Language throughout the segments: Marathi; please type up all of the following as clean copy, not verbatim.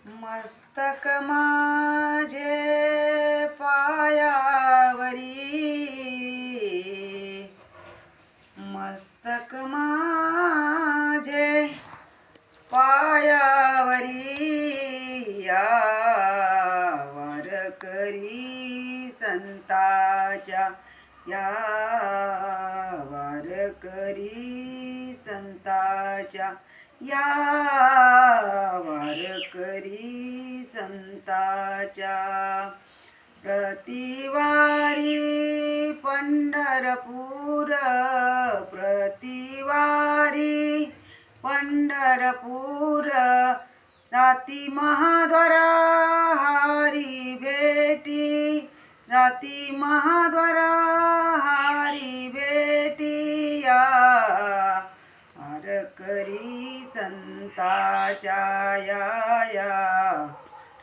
मस्तक माझे पायावरी, मस्तक माझे पायावरी, या वारकरी संताच्या, या वारकरी संताच्या, या वारकरी संताच्या. प्रतिवारी पंढरपूर, प्रतिवारी पंढरपूर, जाती महाद्वारा हारी भेटी, जाती महाद्वारा हारी भेटी, या वारकरी संताच्या, या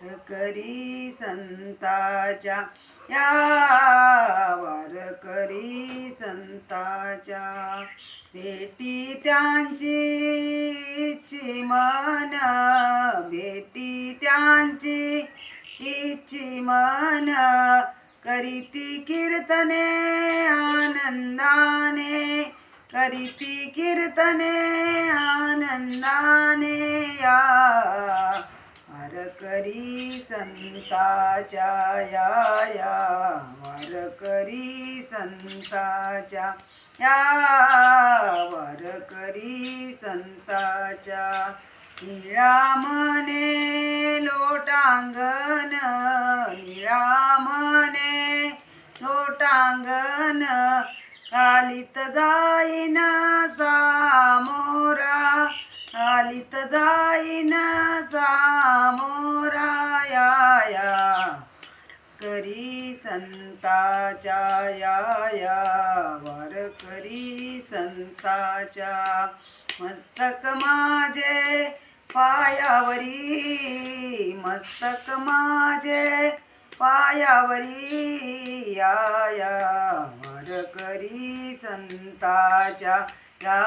वारकरी संताच्या, या वारकरी संताच्या. भेटी त्यांची इच्छी मन, भेटी त्यांची इच्छी मन, करीती कीर्तने आनंदाने, करीती कीर्तने आनंदाने, या वारकरी संताच्या, या वारकरी संताच्या, या वारकरी संताच्या. निळा मने लोटांगण, निळा मने लोटांगण, चालित जाईन सामोरा, चालित जाईन सामोरा, या वारकरी संताच्या, या वारकरी संताच्या. मस्तक माझे पायावरी, मस्तक माझे पायावरी, या वारकरी संताच्या, या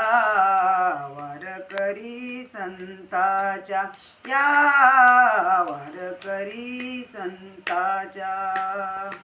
वारकरी संताच्या, या वारकरी संताच्या.